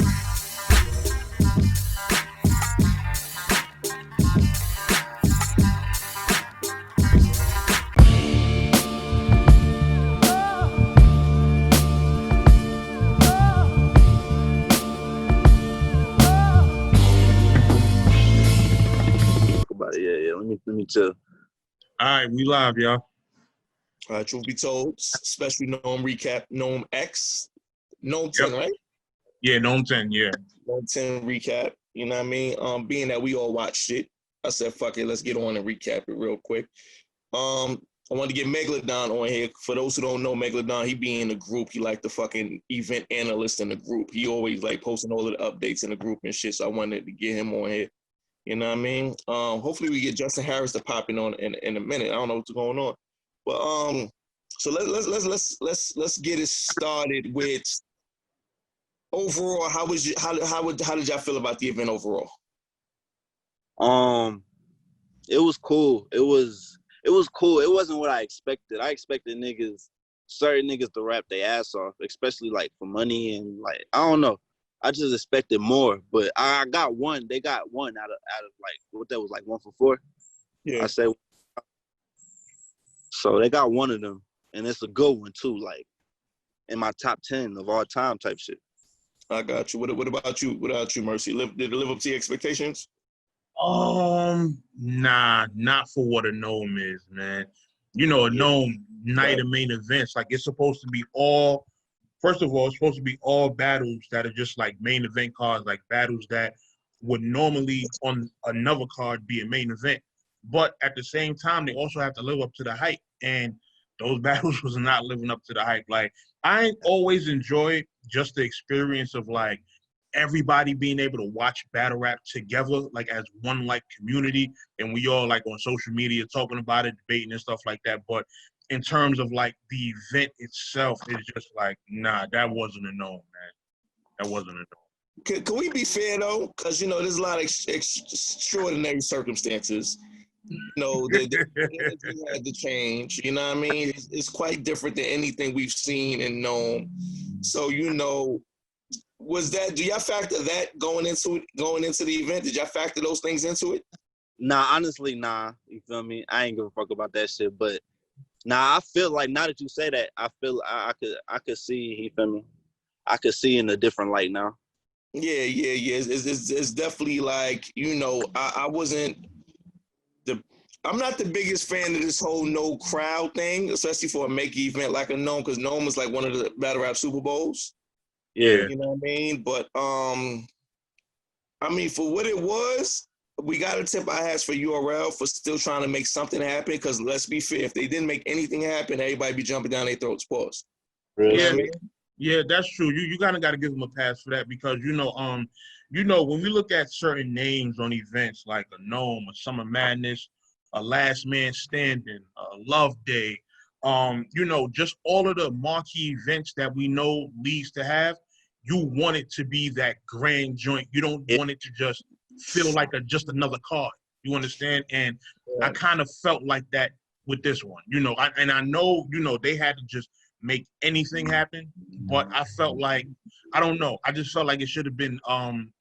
Yeah. Let me tell. All right, we live, y'all. All right, truth be told, special NOME recap, NOME X, NOME 10, right? Yeah, NOME 10, yeah. NOME 10 recap, you know what I mean? Being that we all watched it, I said, fuck it, let's get on and recap it real quick. I wanted to get Megladon on here. For those who don't know Megladon, he be in the group. He like the fucking event analyst in the group. He always like posting all of the updates in the group and shit, so I wanted to get him on here. You know what I mean? Hopefully we get Justin Harris to pop in on in a minute. I don't know what's going on, but so let's get it started with overall. How did y'all feel about the event overall? It was cool. It was cool. It wasn't what I expected. I expected certain niggas to rap their ass off, especially like for money and like I don't know. I just expected more, but I got one. They got one out of like what that was like 1 for 4. Yeah. I said so they got one of them, and it's a good one too. Like in my top 10 of all time type shit. I got you. What about you? What about you, Mercy? Did it live up to your expectations? Nah, not for what a NOME is, man. You know, a NOME night of main events, like it's supposed to be all. First of all, it's supposed to be all battles that are just like main event cards, like battles that would normally on another card be a main event. But at the same time, they also have to live up to the hype. And those battles was not living up to the hype. Like, I always enjoy just the experience of like everybody being able to watch battle rap together, like as one like community. And we all like on social media talking about it, debating and stuff like that. But in terms of like the event itself, it's just like, nah, that wasn't a NOME, man. That wasn't a NOME. Can we be fair though? Because you know there's a lot of extraordinary circumstances. You know, the energy had to change. You know what I mean? It's quite different than anything we've seen in NOME. So you know, do y'all factor that going into the event? Did y'all factor those things into it? Nah, honestly, nah. You feel me? I ain't give a fuck about that shit, but. Nah, I feel like now that you say that, I feel I could see. You feel me? I could see in a different light now. Yeah. It's definitely like, you know, I'm not the biggest fan of this whole no crowd thing, especially for a make event like a NOME, because NOME is like one of the battle rap Super Bowls. Yeah, you know what I mean. But I mean, for what it was. We got a tip I has for URL for still trying to make something happen, because let's be fair, if they didn't make anything happen, everybody be jumping down their throats. Pause. really? Yeah, yeah, that's true. You kind of got to give them a pass for that, because you know when we look at certain names on events like a NOME, a Summer Madness, a Last Man Standing, a Love Day, you know, just all of the marquee events that we know leagues to have, you want it to be that grand joint. You don't want it to just feel like just another card. You understand? And I kind of felt like that with this one. You know, I know, you know, they had to just make anything happen, but I felt like, I don't know, I just felt like it should have been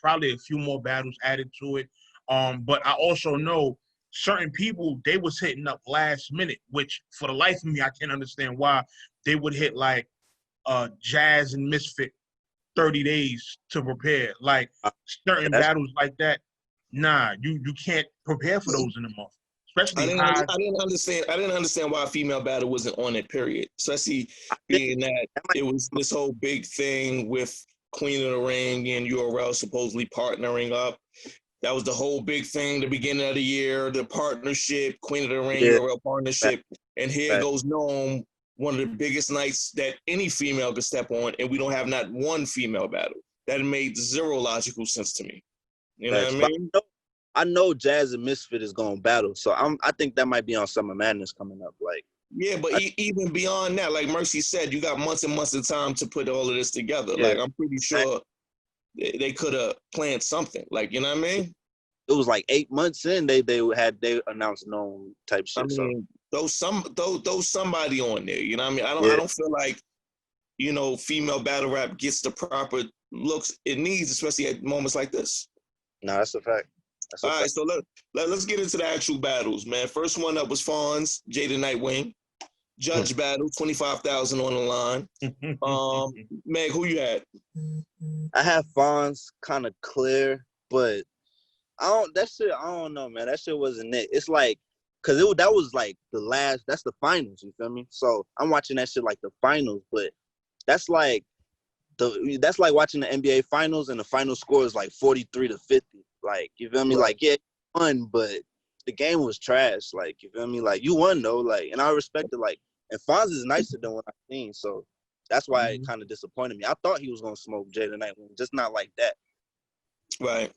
probably a few more battles added to it. But I also know certain people, they was hitting up last minute, which for the life of me, I can't understand why they would hit like Jazz and Misfit 30 days to prepare. Like certain battles like that, nah, you can't prepare for those in a month. Especially I didn't understand why a female battle wasn't on it, period. Especially being that it was this whole big thing with Queen of the Ring and URL supposedly partnering up. That was the whole big thing, the beginning of the year, the partnership, Queen of the Ring, URL partnership. And here goes NOME, one of the biggest nights that any female could step on, and we don't have not one female battle. That made zero logical sense to me. You know what I mean? I know Jazz and Misfit is gonna battle, so I think that might be on Summer Madness coming up. Like, yeah, but even beyond that, like Mercy said, you got months and months of time to put all of this together. Yeah. Like, I'm pretty sure they could have planned something. Like, you know what I mean? It was like 8 months in they announced NOME type shit. I mean, throw somebody on there. You know what I mean? I don't feel like, you know, female battle rap gets the proper looks it needs, especially at moments like this. No, that's a fact. That's a All right, fact. so let's get into the actual battles, man. First one up was Fawns, Jada Nightwing. Judge battle, 25,000 on the line. Meg, who you had? I have Fawns kind of clear, but I don't know, man. That shit wasn't it. It's like, cause that was like that's the finals, you feel me? So I'm watching that shit like the finals, but that's like watching the NBA finals and the final score is like 43-50. Like, you feel me? Right. Like, yeah, you won, but the game was trash. Like, you feel me? Like, you won though. Like, and I respected, like, and Fonz is nicer than what I've seen. So that's why it kind of disappointed me. I thought he was gonna smoke Jada Nightwing, just not like that. Right.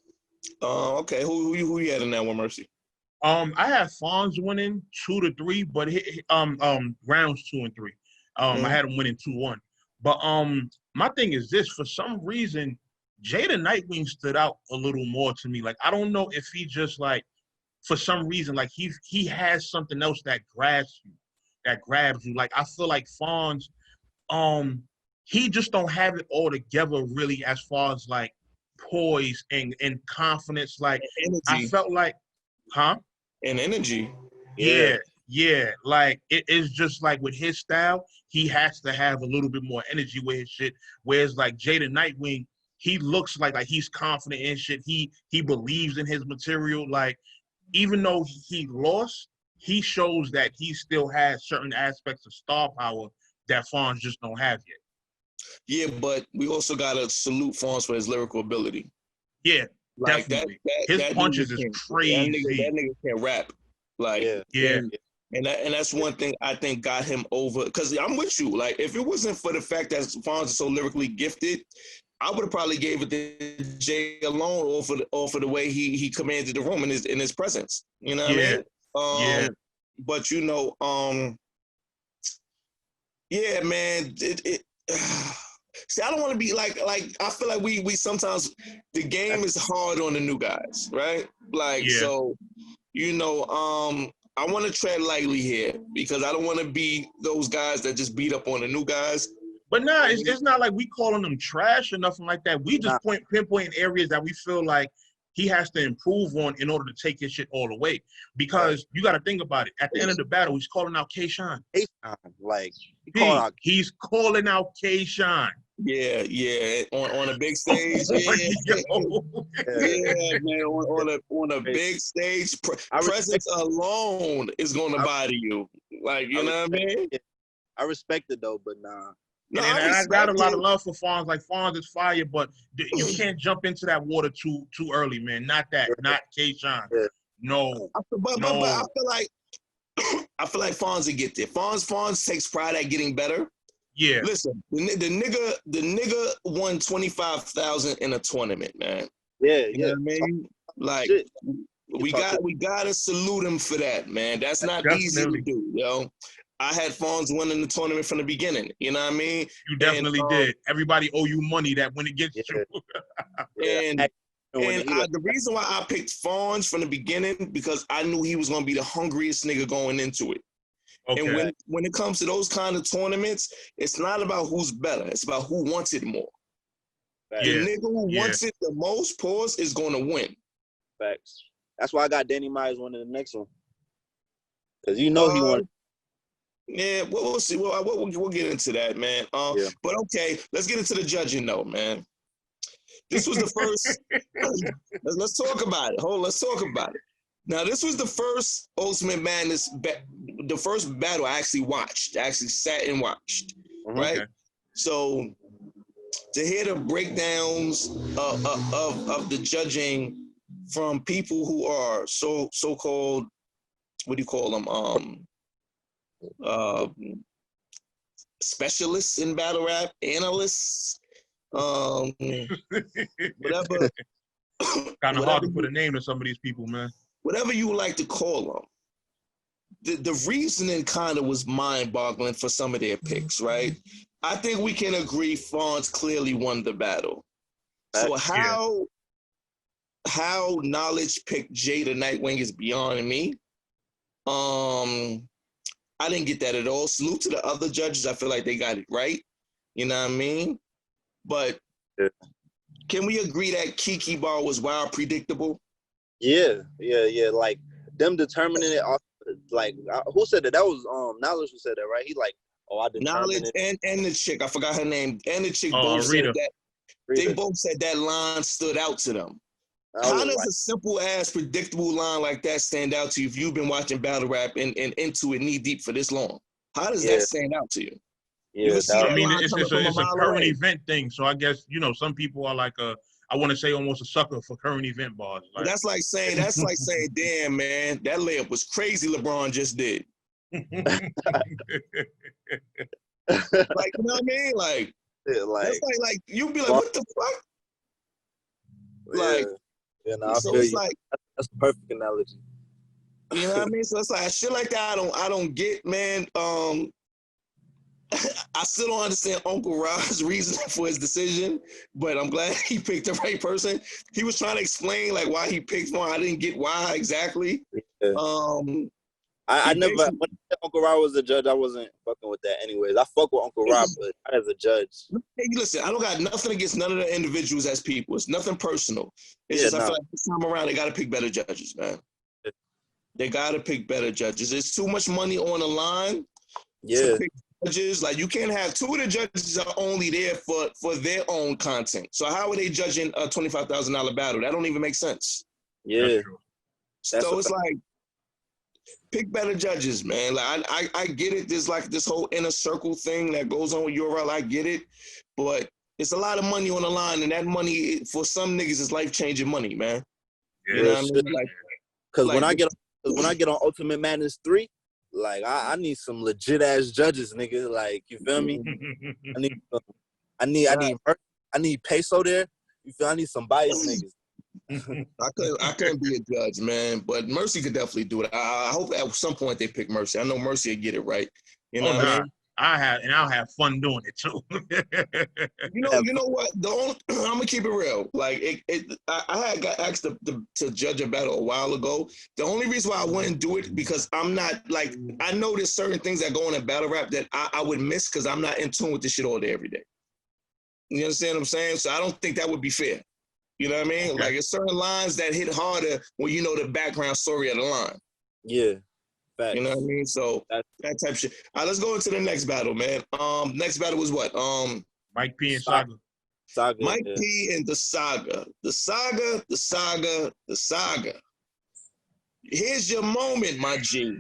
Okay. Who you had in that one, Mercy? I had Fawns winning 2-3, but rounds 2 and 3. I had him winning 2-1. But my thing is this: for some reason, Jada Nightwing stood out a little more to me. Like, I don't know if he just like, for some reason, like he has something else that grabs you. Like, I feel like Fawns, he just don't have it all together really, as far as like poise and confidence. Like, energy. I felt like, and energy. Yeah. Like, it is just like with his style, he has to have a little bit more energy with his shit. Whereas like Jada Nightwing, he looks like he's confident in shit. He believes in his material. Like, even though he lost, he shows that he still has certain aspects of star power that Fawns just don't have yet. Yeah, but we also gotta salute Fawns for his lyrical ability. Yeah, like definitely. His punches is crazy. That nigga can rap. Like, yeah. And that's one thing I think got him over. Because I'm with you. Like, if it wasn't for the fact that Fawns is so lyrically gifted, I would have probably gave it to Jay alone off of the way he commanded the room in his presence. You know what I mean? But you know, yeah, man. See, I don't want to be like I feel like we sometimes the game is hard on the new guys, right? Like, so, you know, I want to tread lightly here because I don't want to be those guys that just beat up on the new guys. But nah, it's not like we calling them trash or nothing like that. We just pinpoint areas that we feel like he has to improve on in order to take his shit all the way. Because you got to think about it. At the end of the battle, he's calling out K-Shine. Like, he's calling out K-Shine. Yeah, on a big stage. Yeah, man, on a big stage, presence alone is gonna bother you. Like, you know what I mean? I respect it though, but nah. And I got a lot of love for Fawns. Like, Fawns is fire, but you can't jump into that water too early, man. Not K-Shine. No. But I feel like Fawns will get there. Fawns takes pride at getting better. Yeah. Listen, the nigga won 25,000 in a tournament, man. Yeah, you know what I mean? Like, we gotta salute him for that, man. That's not easy to do, yo. I had Fawns winning the tournament from the beginning. You know what I mean? You definitely did. Everybody owe you money that when it gets you. And the reason why I picked Fawns from the beginning because I knew he was gonna be the hungriest nigga going into it. Okay. And when it comes to those kind of tournaments, it's not about who's better. It's about who wants it more. The nigga who wants it the most, is going to win. Facts. That's why I got Danny Myers winning the next one. Because you know he won. Yeah, we'll see. We'll get into that, man. But okay, let's get into the judging though, man. This was the first. let's talk about it. Let's talk about it. Now, this was the first Ultimate Madness, the first battle I actually watched. I actually sat and watched, right? Okay. So, to hear the breakdowns of the judging from people who are so-called, what do you call them? Specialists in battle rap, analysts, whatever. Kind of hard to put a name to some of these people, man. Whatever you would like to call them. The reasoning kind of was mind-boggling for some of their picks, right? I think we can agree Fawns clearly won the battle. So how Knowledge picked Jada Nightwing is beyond me. I didn't get that at all. Salute to the other judges. I feel like they got it right. You know what I mean? But Can we agree that Kiki Bar was wild predictable? Yeah. Like them determining it. Like who said that? That was Knowledge who said that, right? He like, oh, I Knowledge determined it. and the chick, I forgot her name, and the chick both said Rita. that. They both said that line stood out to them. How does a simple ass predictable line like that stand out to you if you've been watching battle rap and into it knee deep for this long? How does that stand out to you? Yeah, you see I mean, line it's coming from a current away. event thing. So I guess, you know, some people are like I want to say almost a sucker for current event bars. Like, That's like saying, damn man, that layup was crazy. LeBron just did. Like, you know what I mean? Like, that's like you'd be like, what the fuck? Like, I so feel it's you. like, That's a perfect analogy. you know what I mean? So it's like shit like that. I don't get, man. I still don't understand Uncle Rob's reason for his decision, but I'm glad he picked the right person. He was trying to explain like why he picked one. I didn't get why exactly. Yeah. I never, when Uncle Rob was a judge, I wasn't fucking with that anyways. I fuck with Uncle Rob, but not as a judge. Hey, listen, I don't got nothing against none of the individuals as people. It's nothing personal. It's just I feel like this time around, they got to pick better judges, man. Yeah. They got to pick better judges. There's too much money on the line to pick judges. Like, you can't have two of the judges are only there for their own content. So how are they judging a $25,000 battle? That don't even make sense. Yeah. So it's like, pick better judges, man. Like I get it. There's like this whole inner circle thing that goes on with URL. I get it, but it's a lot of money on the line, and that money for some niggas is life changing money, man. Yeah, you know what I mean? Because when I get on Ultimate Madness 3, like I need some legit ass judges, nigga. Like, you feel me? I need peso there. You feel? I need some biased niggas. I couldn't be a judge, man, but Mercy could definitely do it. I hope at some point they pick Mercy. I know Mercy will get it right. You know what I mean? I'll have fun doing it too. You know what? I'm gonna keep it real. Like I had got asked to judge a battle a while ago. The only reason why I wouldn't do it because I'm not like I know there's certain things that go on in battle rap that I would miss because I'm not in tune with this shit all day every day. You understand what I'm saying? So I don't think that would be fair. You know what I mean? Okay. Like, it's certain lines that hit harder when you know the background story of the line. Yeah. Facts. You know what I mean? So that type of shit. All right, let's go into the next battle, man. Next battle was what? Mike P and Saga. Mike P and the Saga. The Saga. Here's your moment, my G.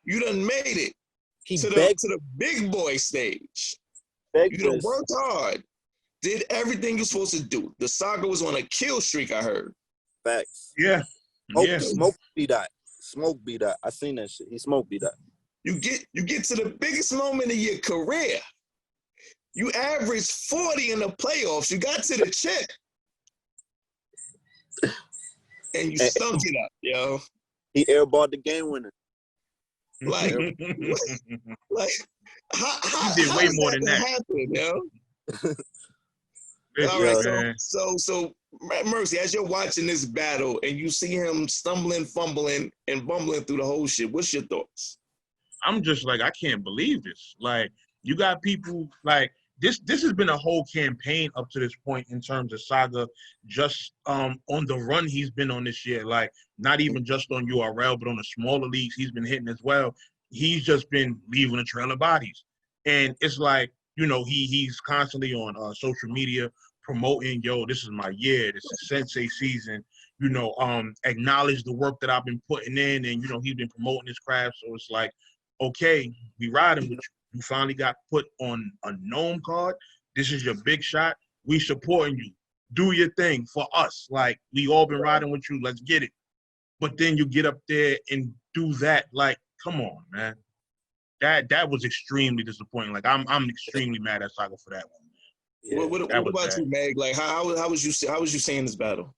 You done made it to the big boy stage. You done worked hard. Did everything you're supposed to do. The Saga was on a kill streak, I heard. Facts. Yeah. Smoke B-Dot. Smoke B-Dot. I seen that shit. He smoked B-Dot. You get to the biggest moment of your career. You averaged 40 in the playoffs. You got to the chip. And you stunk it up, yo. He airballed the game winner. Like how he did way more than that. Happen, yo? All right, so Mercy, as you're watching this battle and you see him stumbling, fumbling, and bumbling through the whole shit, what's your thoughts? I'm just like, I can't believe this. Like, you got people like this has been a whole campaign up to this point in terms of Saga, just on the run he's been on this year. Like, not even just on URL, but on the smaller leagues he's been hitting as well. He's just been leaving a trail of bodies. And it's like, you know, he's constantly on social media promoting, yo, this is my year, this is Sensei season, you know, acknowledge the work that I've been putting in, and, you know, he's been promoting his craft. So it's like, okay, we riding with you. You finally got put on a NOME card. This is your big shot. We supporting you. Do your thing for us. Like, we all been riding with you. Let's get it. But then you get up there and do that. Like, come on, man. That was extremely disappointing. Like, I'm extremely mad at Saga for that one. Yeah, what about you, Meg? Like, how was you seeing this battle?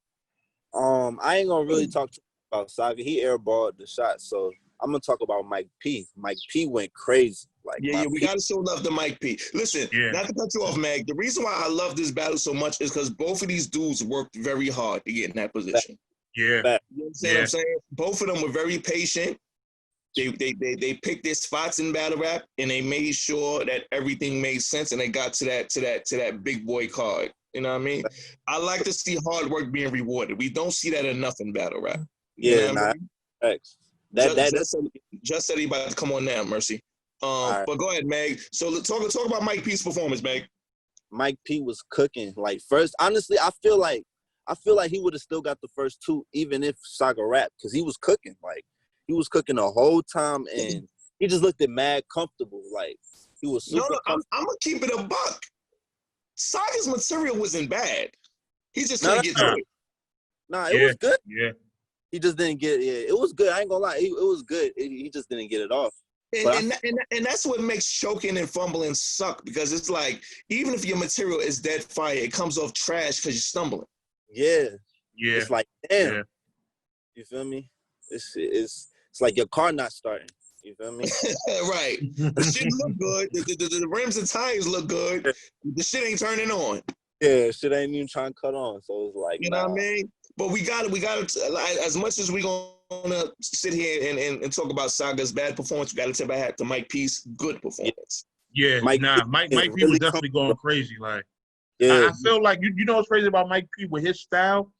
I ain't gonna really talk about Saga. He airballed the shot, so I'm gonna talk about Mike P. Mike P went crazy. Like, we gotta show love to Mike P. Listen, not to cut you off, Meg. The reason why I love this battle so much is because both of these dudes worked very hard to get in that position. Yeah, you understand what I'm saying? Both of them were very patient. They picked their spots in battle rap, and they made sure that everything made sense, and they got to that big boy card You know what I mean? I like to see hard work being rewarded. We don't see that enough in battle rap. Yeah, nah, facts. Just said he about to come on now, Mercy. Right. But go ahead, Meg. So let's talk about Mike P's performance, Meg. Mike P was cooking. Like first, honestly, I feel like he would have still got the first two, even if Saga rapped, because he was cooking. Like he was cooking the whole time, and he just looked at mad comfortable. Like he was super. No, I'm gonna keep it a buck. Saga's material wasn't bad. He just couldn't get to it. Nah, it was good. Yeah. He just didn't get it. Yeah, it was good. I ain't gonna lie. It was good. He just didn't get it off. And that's what makes choking and fumbling suck, because it's like, even if your material is dead fire, it comes off trash because you're stumbling. Yeah. Yeah. It's like, damn. Yeah. You feel me? It's like your car not starting. You feel me? Right. The shit look good. The rims and tires look good. The shit ain't turning on. Yeah, shit ain't even trying to cut on. So it's like, you know what I mean? But we got to, as much as we gonna sit here and talk about Saga's bad performance, we got to tip our hat to Mike P's good performance. Yeah, Mike P was definitely going crazy. Like, yeah, I feel like you know what's crazy about Mike P with his style.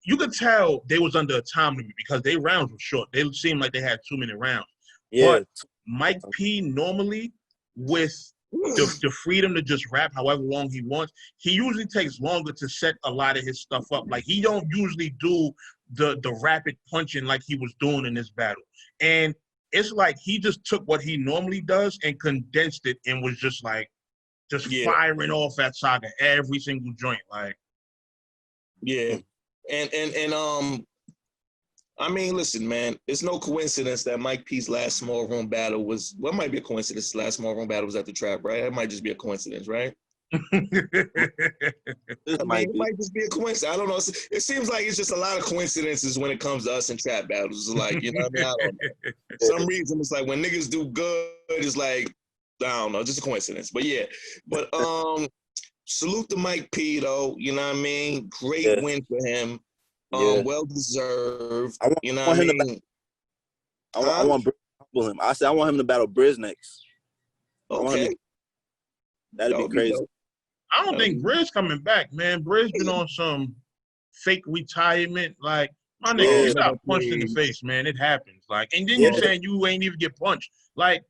You could tell they was under a time limit because their rounds were short. They seemed like they had 2 minute rounds. Yeah. But Mike P normally, with the freedom to just rap however long he wants, he usually takes longer to set a lot of his stuff up. Like, he don't usually do the rapid punching like he was doing in this battle. And it's like he just took what he normally does and condensed it and was just like, firing off at Saga every single joint. Like, yeah. And I mean, listen, man, it's no coincidence that Mike P's last small room battle was, well, it might be a coincidence. His last small room battle was at the Trap, right? It might just be a coincidence, right? It might just be a coincidence. I don't know. It seems like it's just a lot of coincidences when it comes to us in trap battles. It's like, you know what I mean? I don't know. For some reason, it's like when niggas do good, it's like, I don't know, just a coincidence. But yeah, but salute to Mike P, though. You know what I mean? Great win for him. Well deserved. You know what I mean? I want Briz to humble him. I said I want him to battle Briz next. Okay. That'd be crazy. I don't think Briz coming back, man. Briz been on some fake retirement. Like, my nigga, you got punched in the face, man. It happens. Like, and then you're saying you ain't even get punched. Like,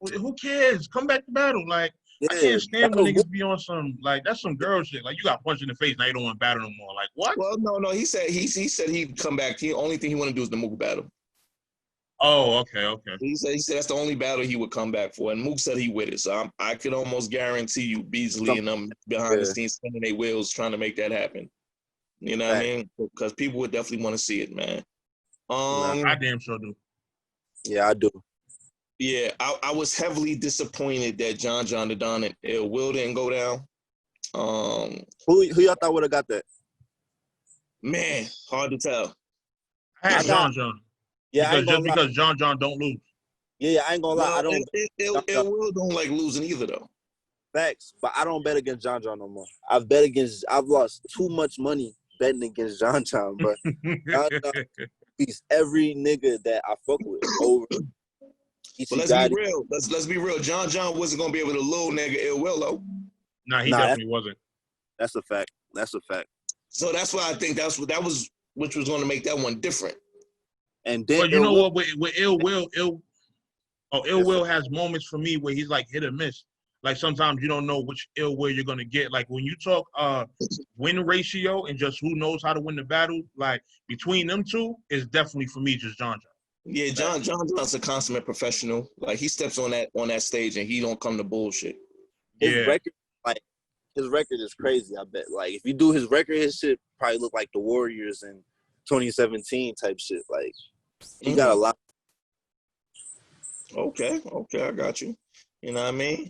who cares? Come back to battle. Like, I can't stand when niggas be on some, like, that's some girl shit. Like, you got punched in the face, now you don't want to battle no more. Like, what? Well, no. He said he'd come back. The only thing he want to do is the Mook battle. Oh, okay. He said that's the only battle he would come back for, and Mook said he with it. So I could almost guarantee you Beasley and them behind the scenes spinning their wheels trying to make that happen. You know what I mean? Because people would definitely want to see it, man. I damn sure do. Yeah, I do. Yeah, I was heavily disappointed that John the Don and Ill Will didn't go down. Who y'all thought would have got that? Man, hard to tell. I had John. Yeah, because John don't lose. Yeah, I ain't gonna lie. I don't. Ill Will don't like losing either, though. Facts, but I don't bet against John no more. I've lost too much money betting against John, bro. John beats every nigga that I fuck with over. But let's be real. Let's be real. John wasn't gonna be able to lure nigga Ill Will, though. Nah, he definitely wasn't. That's a fact. So that's why I think that was which was gonna make that one different. And then, but you know what? With Ill Will has moments for me where he's like hit or miss. Like, sometimes you don't know which Ill Will you're gonna get. Like, when you talk win ratio and just who knows how to win the battle, like, between them two is definitely for me just John. Yeah, John's a consummate professional. Like, he steps on that stage and he don't come to bullshit. His record is crazy. I bet. Like, if you do his record, his shit probably look like the Warriors in 2017 type shit. Like, he got a lot. Okay, I got you. You know what I mean?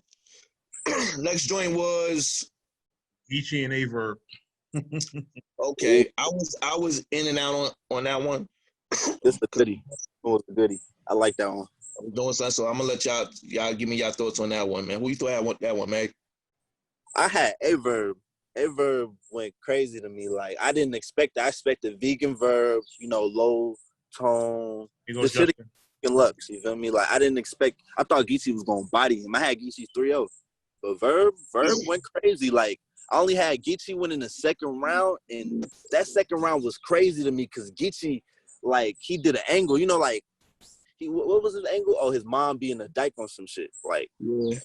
Next joint was Geechee and Averb. Okay, I was in and out on that one. This is a goodie. It was a goodie. I like that one. I'm doing something, so I'm gonna let y'all give me y'all thoughts on that one, man. Who you thought had that one, Meg? I had Averb. Averb went crazy to me. Like, I didn't expect that. I expected vegan verb, low tone. This shit in Lux, you feel me? Like, I thought Geechee was gonna body him. I had Geechee 3-0. But Verb went crazy. Like, I only had Geechee win in the second round, and that second round was crazy to me because Geechee, like, he did an angle, you know, like, what was his angle? Oh, his mom being a dyke on some shit. Like,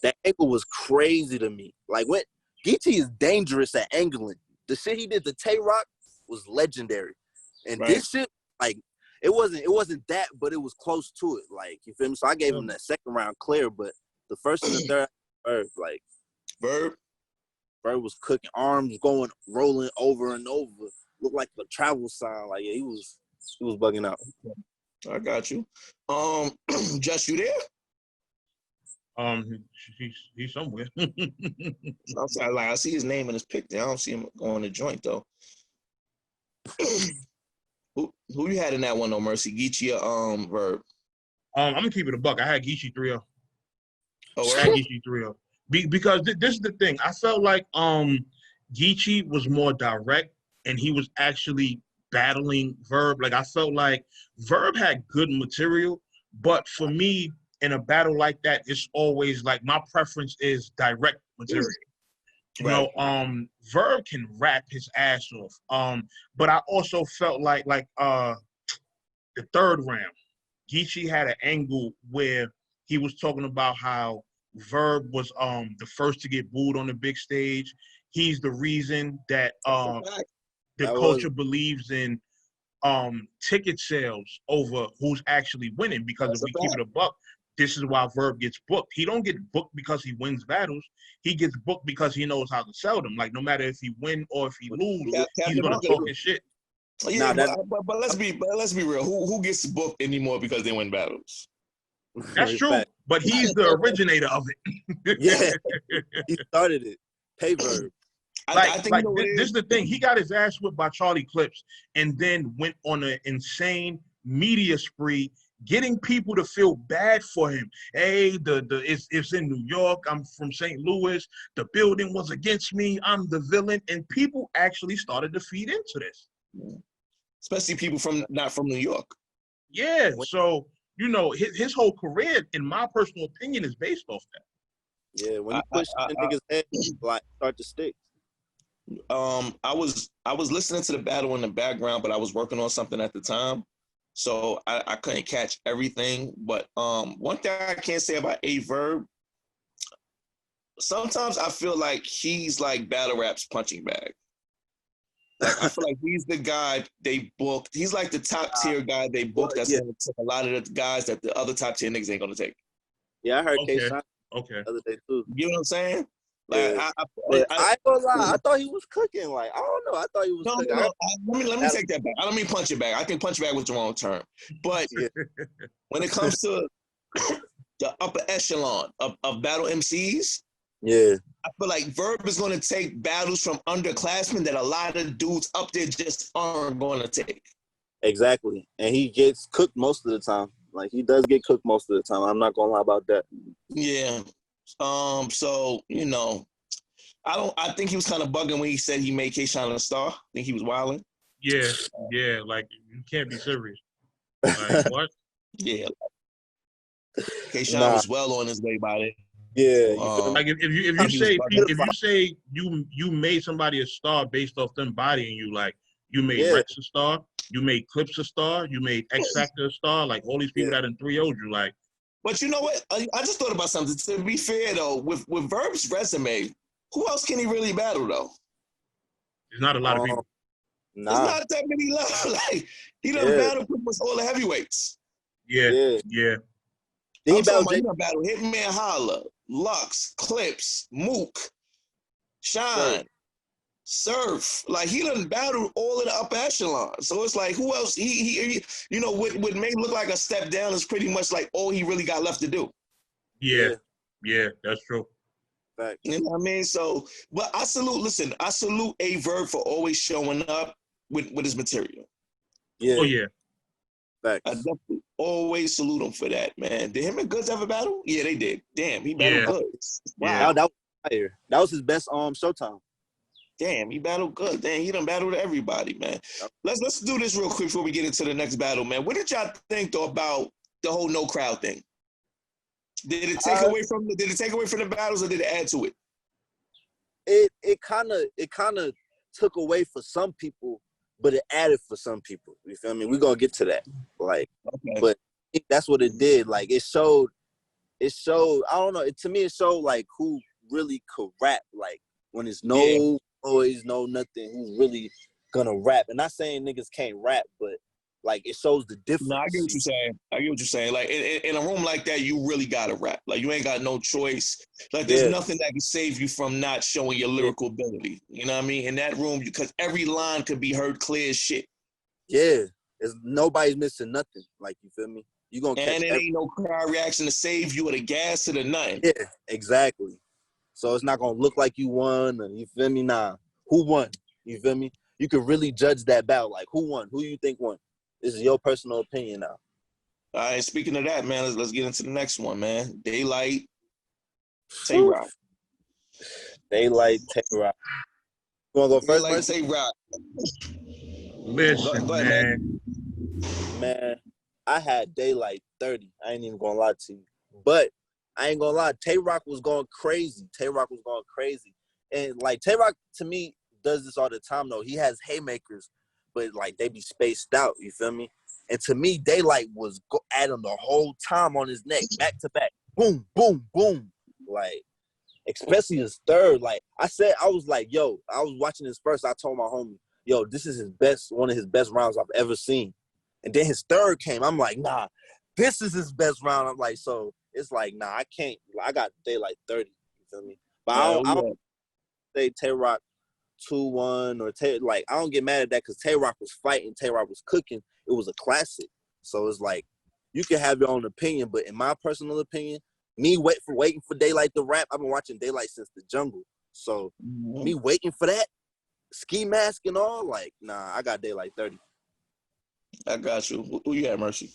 that angle was crazy to me. Like, when Geechee is dangerous at angling. The shit he did to Tay Rock was legendary. And this shit, like, it wasn't that, but it was close to it. Like, you feel me? So I gave him that second round clear, but the first and the third, Verb was cooking, arms going, rolling over and over. Looked like a travel sign. Like, yeah, he was bugging out. I got you. Just you there? He's somewhere. I see his name in his pic there. I don't see him on the joint though. Who you had in that one though, Mercy? Geechee or Verb? I'm gonna keep it a buck. I had Geechee 3-0. Oh, I had Geechee 3-0. Because this is the thing. I felt like Geechee was more direct and he was actually battling Verb. Like, I felt like Verb had good material, but for me, in a battle like that, it's always like my preference is direct material. You know, Verb can rap his ass off. But I also felt like the third round, Geechee had an angle where he was talking about how Verb was the first to get booed on the big stage. He's the reason that the culture believes in ticket sales over who's actually winning, because if we keep it a buck, this is why Verb gets booked. He don't get booked because he wins battles. He gets booked because he knows how to sell them. Like, no matter if he win or if he lose, he's gonna talk his shit. Yeah, but let's be real. Who gets booked anymore because they win battles? That's true, but he's the originator of it. Yeah, he started it. Pay Verb. I think this is the thing. He got his ass whipped by Charlie Clips and then went on an insane media spree, getting people to feel bad for him. Hey, it's in New York. I'm from St. Louis. The building was against me. I'm the villain. And people actually started to feed into this. Especially people not from New York. Yeah. So, you know, his whole career, in my personal opinion, is based off that. Yeah, when you push the nigga's head, like, start to stick. I was listening to the battle in the background, but I was working on something at the time, so I couldn't catch everything. But one thing I can't say about Verb, sometimes I feel like he's like battle rap's punching bag. Like, I feel like he's the guy they booked. He's like the top tier guy they booked. That's gonna take a lot of the guys that the other top tier niggas ain't gonna take. Yeah, I heard K-Shine the other day too. You know what I'm saying? Like, I ain't gonna lie. I thought he was cooking. Like, I don't know. I thought he was cooking. Let me take that back. I don't mean punch it back. I think punch it back was the wrong term. But when it comes to the upper echelon of battle MCs, I feel like Verb is going to take battles from underclassmen that a lot of dudes up there just aren't going to take. Exactly. And he gets cooked most of the time. Like, he does get cooked most of the time. I'm not going to lie about that. Yeah. So, you know, I think he was kind of bugging when he said he made K-Shine a star. I think he was wilding. Yeah, like, you can't be serious. Like, what? Yeah. K-Shine was well on his way by it. Yeah. Like, if you say you made somebody a star based off them bodying you, like, you made Rex a star, you made Clips a star, you made X Factor a star, like, all these people that done 3-0'd you, like. But you know what? I just thought about something. To be fair, though, with Verb's resume, who else can he really battle, though? There's not a lot of people. There's not that many left. Like, he done battled pretty much all the heavyweights. Yeah. I'm talking about, he done battled Hitman Holla, Lux, Clips, Mook, Shine, Surf. Like, he done battled all of the upper echelon. So it's like, who else? He you know, what may look like a step down is pretty much like all he really got left to do. Yeah, that's true. Fact. You know what I mean? So, but I salute Verb for always showing up with his material. Yeah. Oh, yeah. Facts. I definitely always salute him for that, man. Did him and Goods ever battle? Yeah, they did. Damn, he battled Goods. Wow. Yeah. That was fire. That was his best Showtime. Damn, he battled good. Damn, he done battled everybody, man. Let's do this real quick before we get into the next battle, man. What did y'all think though about the whole no crowd thing? Did it take away from the battles or did it add to it? it kind of took away for some people, but it added for some people. You feel me? We're gonna get to that. Like, Okay. but I think that's what it did. Like, it showed. I don't know. To me, it showed like who really could rap. Like, when it's no noise, no nothing, who's really gonna rap. And not saying niggas can't rap, but like it shows the difference. No, I get what you're saying. I get what you're saying. Like in a room like that, you really gotta rap. Like you ain't got no choice. Like there's nothing that can save you from not showing your lyrical ability. You know what I mean? In that room, because every line could be heard clear as shit. Yeah, nobody's missing nothing. Like, you feel me? You gonna catch. And it ain't no crowd reaction to save you or the gas or the nothing. Yeah, exactly. So it's not gonna look like you won. And you feel me? Nah, who won? You feel me? You can really judge that battle. Like, who won? Who you think won? This is your personal opinion now. All right, speaking of that, man, let's get into the next one, man. Daylight, Tay Rock. Daylight, Tay Rock. You wanna go first, Daylight, Tay Rock. Listen, go ahead, man, I had Daylight 30. I ain't even gonna lie to you. But I ain't gonna lie, Tay Rock was going crazy. And like, Tay Rock, to me, does this all the time though. He has haymakers, but like they be spaced out, you feel me? And to me, Daylight was at him the whole time on his neck, back to back. Boom, boom, boom. Like, especially his third. Like, I was like, yo, I was watching this first. I told my homie, yo, this is one of his best rounds I've ever seen. And then his third came. I'm like, nah, this is his best round. I'm like, so it's like, nah, I can't. I got Daylight 30. You feel me? But I don't say Tay Rock 2-1 or I don't get mad at that because Tay Rock was fighting, Tay Rock was cooking. It was a classic. So it's like, you can have your own opinion, but in my personal opinion, me waiting for Daylight to rap, I've been watching Daylight since the jungle. So me waiting for that, ski mask and all, like, nah, I got Daylight 30. I got you. Who you had, Mercy?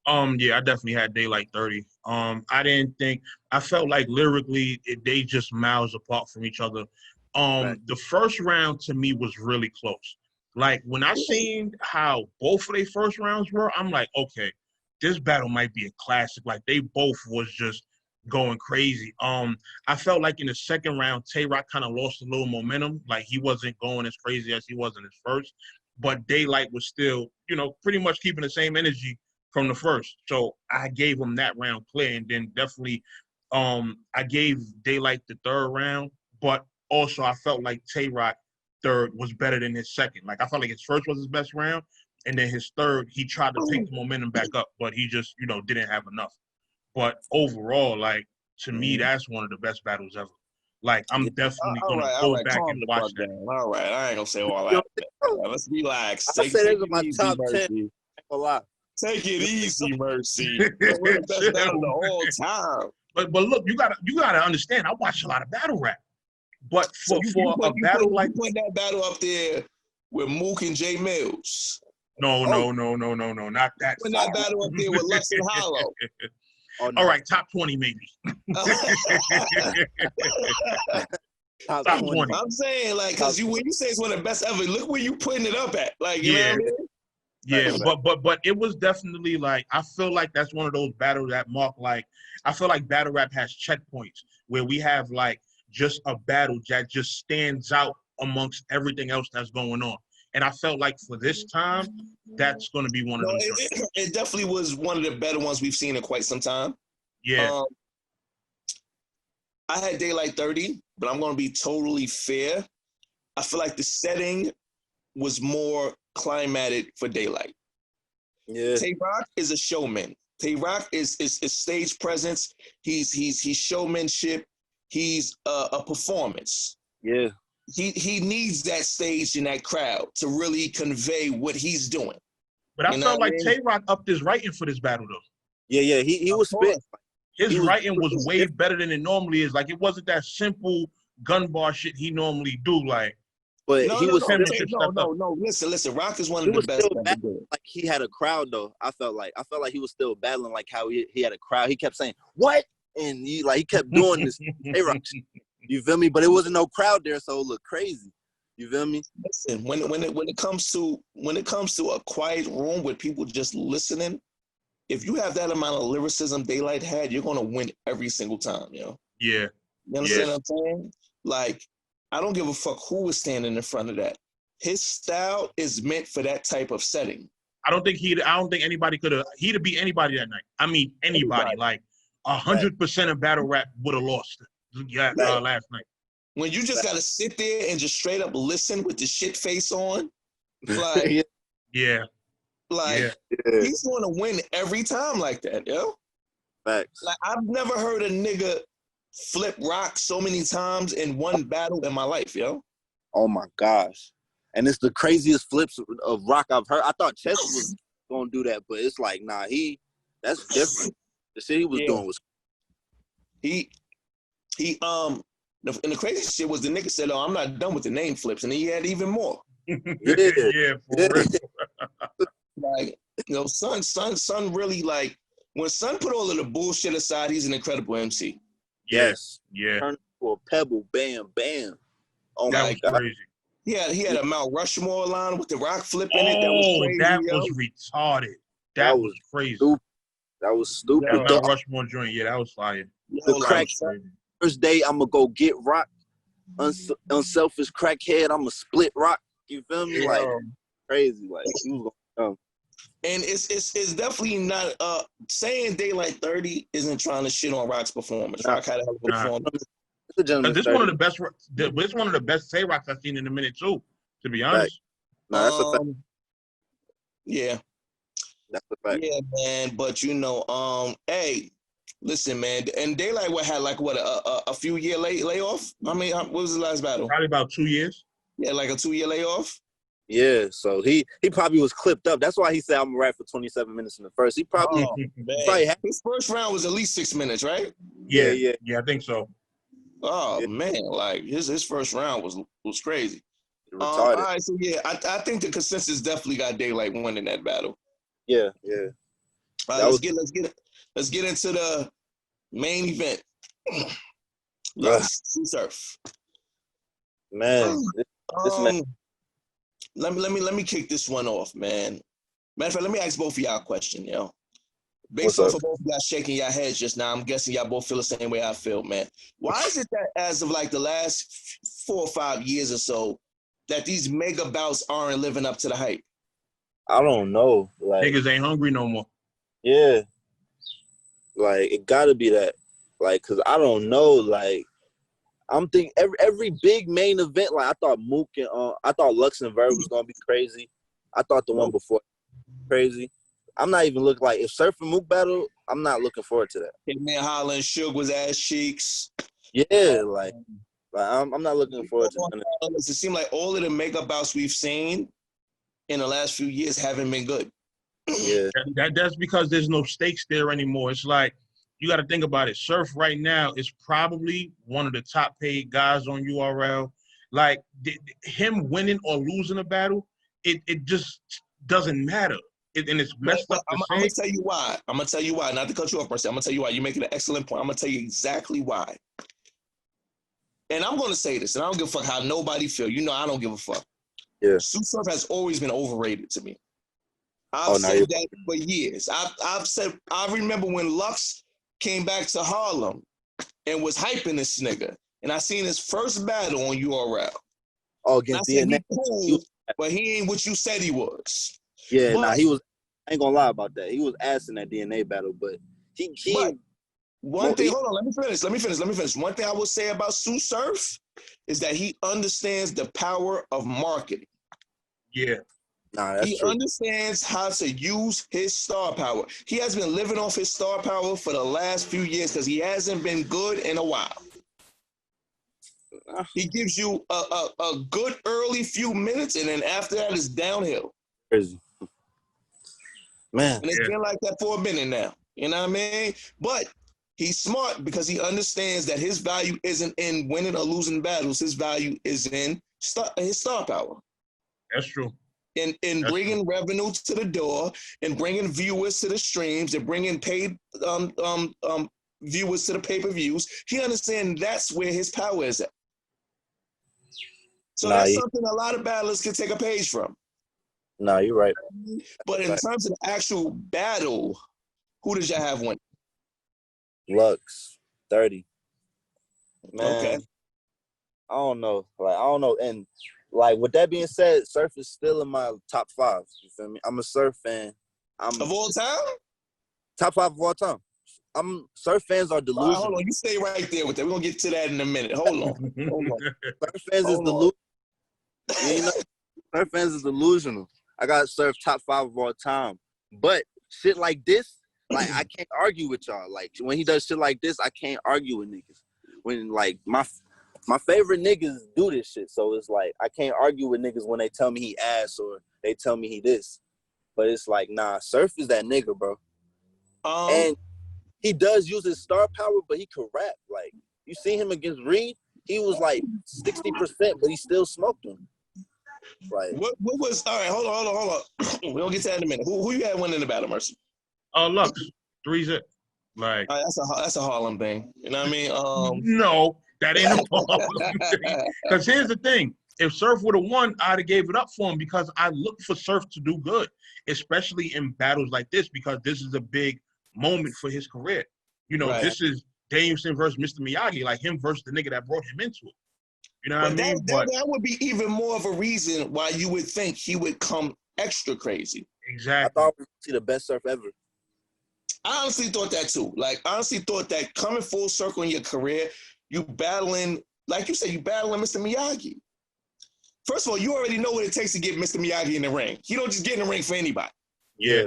Yeah, I definitely had Daylight 30. I felt like lyrically they just miles apart from each other. Right. The first round to me was really close. Like, when I seen how both of their first rounds were, I'm like, okay, this battle might be a classic. Like, they both was just going crazy. I felt like in the second round, Tay Rock kind of lost a little momentum. Like, he wasn't going as crazy as he was in his first, but Daylight was still, pretty much keeping the same energy from the first. So I gave him that round clear, and then definitely I gave Daylight the third round, but also I felt like Tay Rock third was better than his second. Like, I felt like his first was his best round, and then his third, he tried to pick the momentum back up, but he just, didn't have enough. But overall, like, to me, that's one of the best battles ever. Like, I'm definitely going to go back and watch that. All right, I ain't going to say all that. Let's relax. I said it was my top 10. A lot. Take it easy, Mercy. We're the best battle of all time. But look, you gotta understand. I watch a lot of battle rap, but for a battle like that battle up there with Mook and Jay Mills. No, not that. Put that battle up there with Lux and Hollow. Oh, no. All right, top 20 maybe. Top 20. I'm saying, like, because when you say it's one of the best ever, look where you putting it up at. Like, you know what I mean? Yeah, but it was definitely like, I feel like that's one of those battles that mark, like, I feel like battle rap has checkpoints where we have like just a battle that just stands out amongst everything else that's going on. And I felt like for this time, that's going to be one of them. It definitely was one of the better ones we've seen in quite some time. Yeah. I had Daylight 30, but I'm going to be totally fair. I feel like the setting was more climatic for Daylight. Yeah. Tay Rock is a showman. Tay Rock is stage presence. He's showmanship. He's a performance. Yeah. He needs that stage and that crowd to really convey what he's doing. But I felt like Tay Rock upped his writing for this battle though. Yeah. He was spit. His writing was way better than it normally is. Like, it wasn't that simple gun bar shit he normally do. Like, but he was no. Listen. Rock is one of the best. Like, he had a crowd though. I felt like he was still battling, like how he had a crowd. He kept saying what, and he kept doing this. You feel me? But it wasn't no crowd there, so it looked crazy. You feel me? Listen, when it comes to a quiet room with people just listening, if you have that amount of lyricism Daylight had, you're gonna win every single time, yo. Yeah. You understand what I'm saying? Like, I don't give a fuck who was standing in front of that. His style is meant for that type of setting. I don't think anybody could have. He'd have beat anybody that night. I mean, anybody. Like 100% of battle rap would have lost. Yeah, last night. When you just gotta sit there and just straight up listen with the shit face on, like, yeah, he's gonna win every time like that, yo. Facts. Like, I've never heard a nigga flip Rock so many times in one battle in my life, yo. Oh my gosh. And it's the craziest flips of Rock I've heard. I thought Chess was gonna do that, but it's like, nah, that's different. The shit he was doing was and the crazy shit was the nigga said, "Oh, I'm not done with the name flips," and he had even more. Yeah, for real. Like, you know, son really, like, when Son put all of the bullshit aside, he's an incredible MC. Yes. Yeah. Turn to a pebble, bam, bam. Oh that my was God. Crazy. He had a Mount Rushmore line with the Rock flip in it. That was crazy. That was retarded. That was crazy. Stupid. That was stupid. That Mount Rushmore joint, yeah, that was fire. The crack first day, I'm gonna go get Rock. Unselfish crackhead, I'm gonna split Rock. You feel me? Like crazy. Like he was gonna come. And it's definitely not saying Daylight 30 isn't trying to shit on Rock's performance. Rock had a hell of a performance. This one of the best. It's one of the best Tay Rocks I've seen in a minute too. To be honest. No, that's a fact. Yeah. That's a fact. Yeah, man. But you know, hey, listen, man. And Daylight had like what a few year layoff. I mean, what was the last battle? Probably about 2 years. Yeah, like a 2-year layoff. Yeah, so he probably was clipped up. That's why he said I'm gonna rap for 27 minutes in the first. He probably, his first round was at least 6 minutes, right? Yeah, I think so. Oh man, like his first round was crazy. All right, so yeah, I think the consensus definitely got Daylight winning that battle. Yeah. All right, let's get into the main event. Surf. Man, this man. Let me kick this one off, man. Matter of fact, let me ask both of y'all a question, yo. Based off of both of y'all shaking your heads just now, I'm guessing y'all both feel the same way I feel, man. Why is it that as of like the last 4 or 5 years or so, that these mega bouts aren't living up to the hype? I don't know. Like, niggas ain't hungry no more. Yeah. Like, it gotta be that. Like, cause I don't know. Like, I'm thinking every big main event. Like, I thought Mook and I thought Lux and Verb was gonna be crazy. I thought the one before crazy. I'm not even looking like if Surf and Mook battle. I'm not looking forward to that. Man, Holland, Suge was ass cheeks. Yeah, like I'm not looking forward to that. It seems like all of the mega bouts we've seen in the last few years haven't been good. Yeah, that's because there's no stakes there anymore. It's like you got to think about it. Surf right now is probably one of the top paid guys on URL. Like him winning or losing a battle, it just doesn't matter. And it's messed up. I'm gonna tell you why. I'm gonna tell you why. Not to cut you off, Mercy. I'm gonna tell you why. You're making an excellent point. I'm gonna tell you exactly why. And I'm gonna say this, and I don't give a fuck how nobody feel. You know, I don't give a fuck. Yeah. Surf has always been overrated to me. I've said that for years. I've said. I remember when Lux came back to Harlem and was hyping this nigga, and I seen his first battle on URL. Oh, against DNA. Cool, but he ain't what you said he was. Yeah, he was. I ain't gonna lie about that. He was ass in that DNA battle, but he. One thing, hold on, let me finish. One thing I will say about Sue Surf is that he understands the power of marketing. Yeah. That's he true. understands how to use his star power. He has been living off his star power for the last few years because he hasn't been good in a while. He gives you a good early few minutes, and then after that, it's downhill. Crazy. Man. And it's been like that for a minute now. You know what I mean? But he's smart because he understands that his value isn't in winning or losing battles. His value is in his star power. That's true. In bringing revenue to the door, and bringing viewers to the streams, and bringing paid viewers to the pay-per-views. He understands that's where his power is at. So that's something a lot of battlers can take a page from. No, you're right. But in terms of the actual battle, who does y'all have win? Lux, 30. Man. Okay. I don't know. Like, I don't know. And like with that being said, Surf is still in my top 5. You feel me? I'm a Surf fan. I'm Of all time? top 5 of all time. Surf fans are All right, delusional. hold on. You stay right there with that. We're gonna get to that in a minute. Hold on. Surf fans is delusional. You know, Surf fans is delusional. I got Surf top 5 of all time. But shit like this, like I can't argue with y'all. Like when he does shit like this, I can't argue with niggas. When like my favorite niggas do this shit, so it's like I can't argue with niggas when they tell me he ass or they tell me he this. But it's like, nah, Surf is that nigga, bro. And he does use his star power, but he could rap. Like you see him against Reed, he was like 60%, but he still smoked him. Like what was all right? Hold on. We'll get to that in a minute. Who you had winning the battle, Mercy? Lux, 3-zip. Like That's a Harlem thing. You know what I mean? No, that ain't a Harlem thing. Because here's the thing: if Surf would have won, I'd have gave it up for him because I look for Surf to do good, especially in battles like this because this is a big moment for his career. You know, This is Danielson versus Mr. Miyagi, like him versus the nigga that brought him into it. You know what I mean? That would be even more of a reason why you would think he would come extra crazy. I Exactly. thought we would see the best Surf ever. I honestly thought that too. Like, honestly thought that coming full circle in your career, you battling, like you said, you battling Mr. Miyagi. First of all, you already know what it takes to get Mr. Miyagi in the ring. You don't just get in the ring for anybody. Yeah.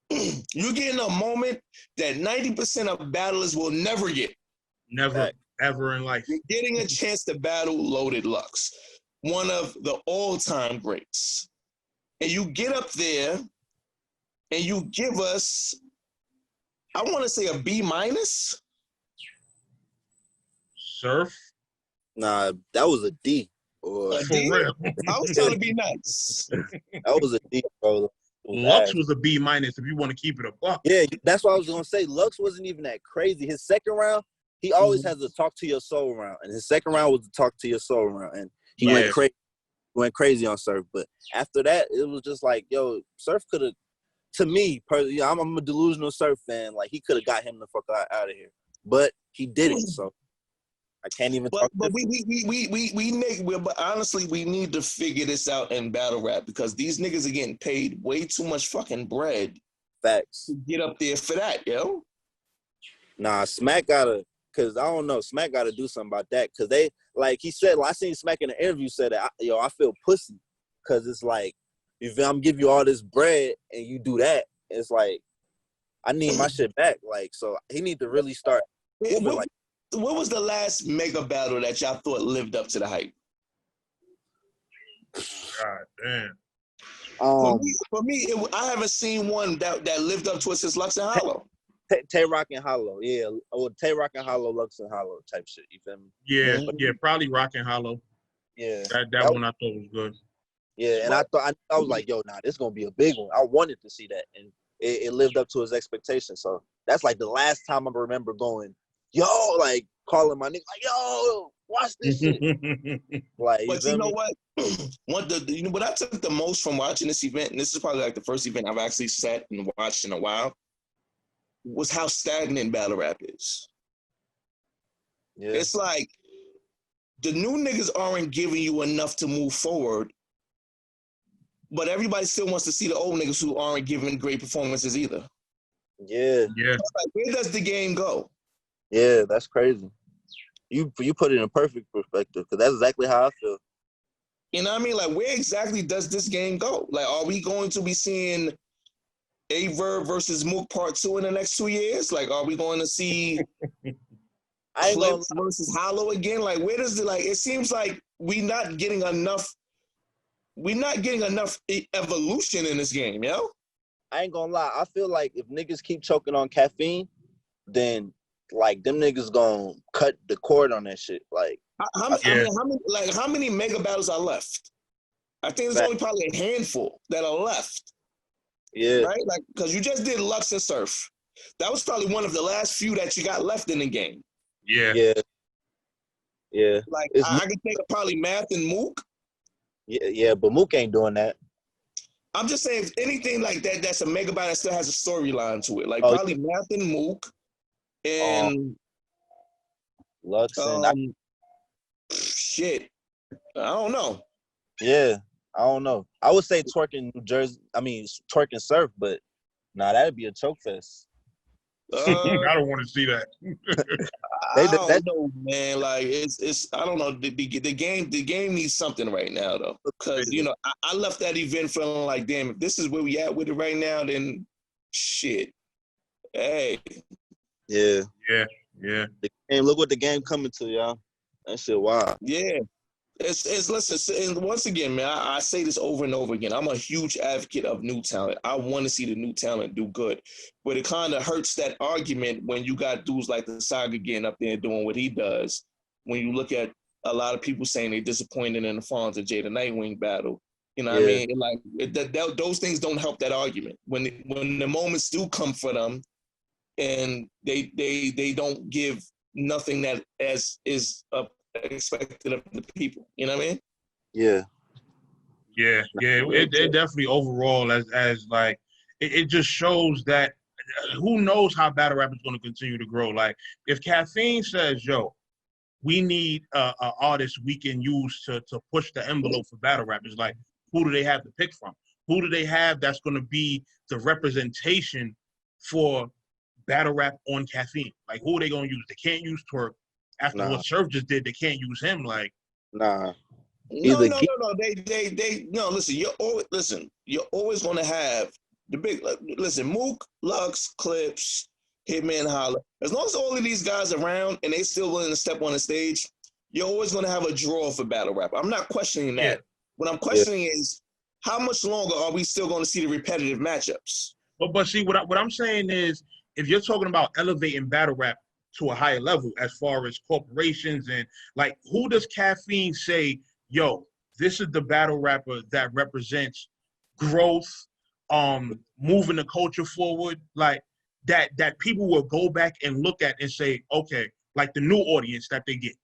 You're getting a moment that 90% of battlers will never get. Never, ever in life. You're getting a chance to battle Loaded Lux, one of the all-time greats. And you get up there and you give us, I want to say a B-. Surf? Nah, that was a D. Or A For D? real. I was trying to be nice. That was a D, bro. Lux was a B- if you want to keep it a buck. Yeah, that's what I was gonna say. Lux wasn't even that crazy. His second round, he always has a talk to your soul round, and his second round was the talk to your soul round, and he went crazy on Surf. But after that, it was just like, yo, Surf could have. To me, personally, I'm a delusional Surf fan. Like he could have got him the fuck out of here, but he didn't. So I can't even talk. But but honestly, we need to figure this out in battle rap because these niggas are getting paid way too much fucking bread. Facts. To get up there for that, yo. Nah, Smack gotta, cause I don't know, Smack gotta do something about that. Cause they, like he said, I seen Smack in the interview said that, I feel pussy. Cause it's like, if I'm give you all this bread and you do that, it's like, I need my shit back. Like, so he need to really start moving like. What was the last mega battle that y'all thought lived up to the hype? God damn. For me, I haven't seen one that lived up to it since Lux and Hollow. Tay Rock and Hollow, yeah. Or Tay Rock and Hollow, Lux and Hollow type shit. You feel me? Yeah, probably Rock and Hollow. Yeah. That one I thought was good. Yeah, and I was like, yo, nah, this is gonna be a big one. I wanted to see that, and it lived up to his expectations. So that's like the last time I remember going, yo, like calling my nigga, like, yo, watch this shit. Like, but you know what? What I took the most from watching this event, and this is probably like the first event I've actually sat and watched in a while, was how stagnant battle rap is. Yeah. It's like the new niggas aren't giving you enough to move forward, but everybody still wants to see the old niggas who aren't giving great performances either. Yeah. Like, where does the game go? Yeah, that's crazy. You put it in a perfect perspective because that's exactly how I feel. You know what I mean? Like, where exactly does this game go? Like, are we going to be seeing Averb versus Mook Part 2 in the next 2 years? Like, are we going to see Clips versus Hollow again? Like, where does it seems like we're not getting enough evolution in this game, yo? I ain't gonna lie. I feel like if niggas keep choking on caffeine, then like them niggas gonna cut the cord on that shit. Like how many mega battles are left? I think there's only probably a handful that are left. Yeah. Right? Like, because you just did Lux and Surf. That was probably one of the last few that you got left in the game. Yeah. Yeah. Yeah. Like, I could think of probably Math and Mook. Yeah, but Mook ain't doing that. I'm just saying, if anything like that, that's a mega battle that still has a storyline to it. Like, probably Math and Mook and Lux and shit. I don't know. Yeah, I don't know. I would say twerking New Jersey. I mean, twerking surf, but nah, that'd be a choke fest. I don't want to see that. I don't know, man. Like it's I don't know. The game needs something right now though, because I left that event feeling like, damn, if this is where we at with it right now, then shit. Hey. Yeah. Yeah. The game. Look what the game coming to, y'all. That shit wild. Yeah. It's listen, and once again, man, I say this over and over again. I'm a huge advocate of new talent. I want to see the new talent do good. But it kind of hurts that argument when you got dudes like the Saga getting up there and doing what he does. When you look at a lot of people saying they're disappointed in the Fawns and Jada Nightwing battle. You know what I mean? Like those things don't help that argument. When the moments do come for them and they don't give nothing that as is expected of the people. You know what I mean? Yeah. It definitely overall as like it just shows that who knows how battle rap is going to continue to grow. Like if Caffeine says, "Yo, we need a artist we can use to push the envelope for battle rap," it's like, who do they have to pick from? Who do they have that's going to be the representation for battle rap on Caffeine? Like, who are they going to use? They can't use Twerk. After what Surf just did, they can't use him. Like, nah. No. They no. Listen. You're always going to have the big. Listen, Mook, Lux, Clips, Hitman, Holla. As long as all of these guys are around and they still willing to step on the stage, you're always going to have a draw for battle rap. I'm not questioning that. Yeah. What I'm questioning is how much longer are we still going to see the repetitive matchups? But see, what I'm saying is, if you're talking about elevating battle rap to a higher level as far as corporations and like, who does Caffeine say, yo, this is the battle rapper that represents growth, moving the culture forward, like that people will go back and look at and say, okay, like the new audience that they get.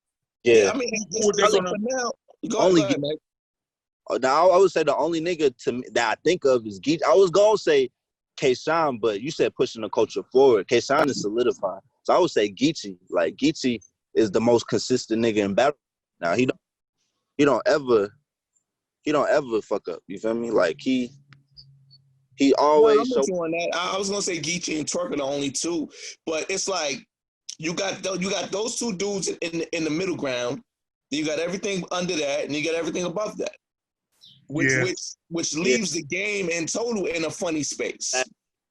Yeah. I mean, who are they gonna now? Go ahead, man. Now I would say the only nigga to me that I think of is Geechee. I was gonna say K-Shine, but you said pushing the culture forward. K-Shine is solidifying. So I would say Geechee. Like Geechee is the most consistent nigga in battle. Now he don't ever fuck up. You feel me? Like he always I'm with you on that. I was gonna say Geechee and Twerk are the only two, but it's like you got those two dudes in the middle ground. Then you got everything under that, and you got everything above that, which leaves the game in total in a funny space.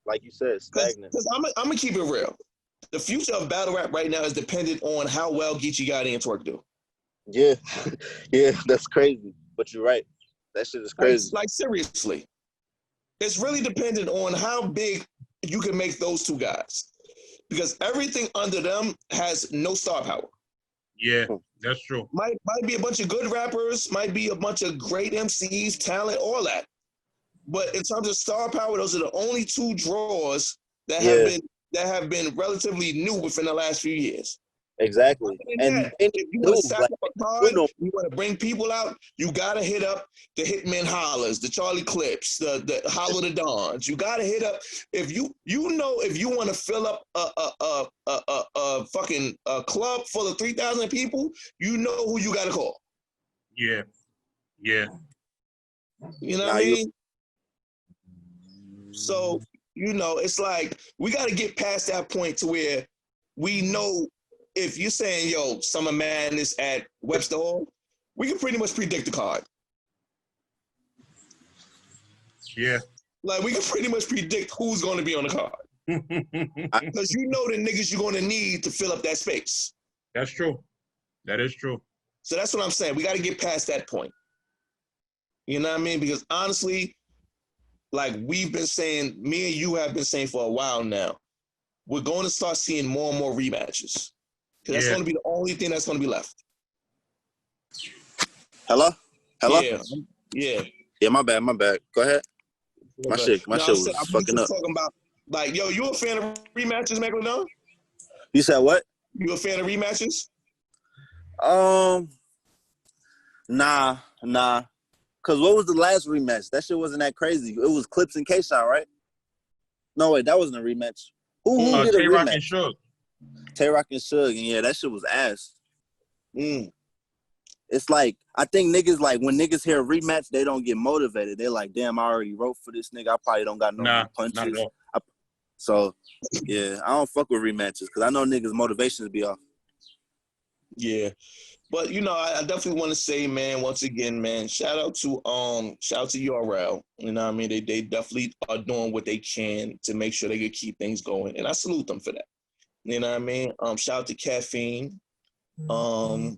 Like you said, stagnant. Because I'm gonna keep it real. The future of battle rap right now is dependent on how well Geechee Gotti and Twerk do. Yeah, yeah, that's crazy. But you're right. That shit is crazy. Like seriously, it's really dependent on how big you can make those two guys, because everything under them has no star power. Yeah, that's true. Might be a bunch of good rappers, might be a bunch of great MCs, talent, all that. But in terms of star power, those are the only two draws that have been relatively new within the last few years. Exactly. And if you want to sack up a card, you want to bring people out, you gotta hit up the Hitman Hollers, the Charlie Clips, the Hollow the Dons. You gotta hit up if you want to fill up a fucking club full of 3,000 people, you know who you gotta call. Yeah. You know what I mean? So it's like we got to get past that point to where we know. If you're saying, yo, Summer Madness at Webster Hall, we can pretty much predict the card. Yeah. Like, we can pretty much predict who's going to be on the card. Because you know the niggas you're going to need to fill up that space. That's true. That is true. So that's what I'm saying. We got to get past that point. You know what I mean? Because honestly, like we've been saying, me and you have been saying for a while now, we're going to start seeing more and more rematches. Because that's going to be the only thing that's going to be left. Hello? Yeah. Yeah, my bad. Go ahead. My shit was fucking up. Talking about, like, yo, you a fan of rematches, Megladon? You said what? You a fan of rematches? Nah. Cause what was the last rematch? That shit wasn't that crazy. It was Clips and K-Shine, right? No, wait, that wasn't a rematch. Who did a Tay Rock rematch? And Suge. Tay Rock and Suge, and yeah, that shit was ass. It it's like I think niggas like when niggas hear a rematch, they don't get motivated. They're like, damn, I already wrote for this nigga. I probably don't got no Nah, more punches. not at all. So yeah, I don't fuck with rematches because I know niggas' motivations be off. Yeah. But you know, I definitely want to say, man, once again, man, shout out to URL. You know what I mean? They definitely are doing what they can to make sure they can keep things going. And I salute them for that. You know what I mean? Shout out to Caffeine. I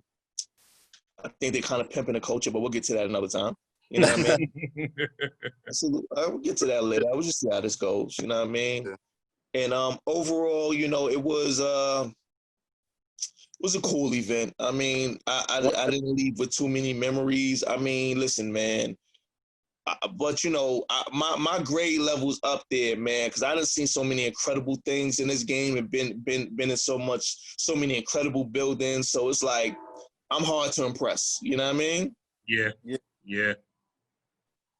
think they kind of pimping the culture, but we'll get to that another time. You know what I mean? We'll get to that later. I will just see how this goes. You know what I mean? Yeah. And overall, you know, it was a cool event. I mean, I didn't leave with too many memories. I mean, listen, man. But you know, my grade level's up there, man, because I done seen so many incredible things in this game and been in so many incredible buildings. So it's like I'm hard to impress. You know what I mean? Yeah.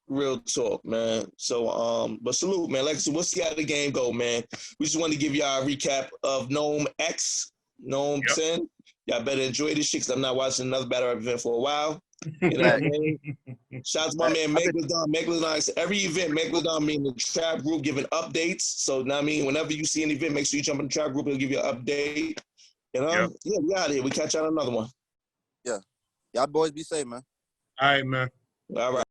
Real talk, man. So, but salute, man. Like I said, we'll see how the game go, man. We just want to give y'all a recap of NOME X, NOME 10. Y'all better enjoy this shit because I'm not watching another battle event for a while. You know what I mean? Shout out to my man Megladon. Megladon, every event, Megladon mean the trap group giving updates. So, now I mean, whenever you see an event, make sure you jump in the trap group. It'll give you an update. You know? Yeah, we out of here. We catch y'all on another one. Yeah. Y'all boys be safe, man. All right, man. All right.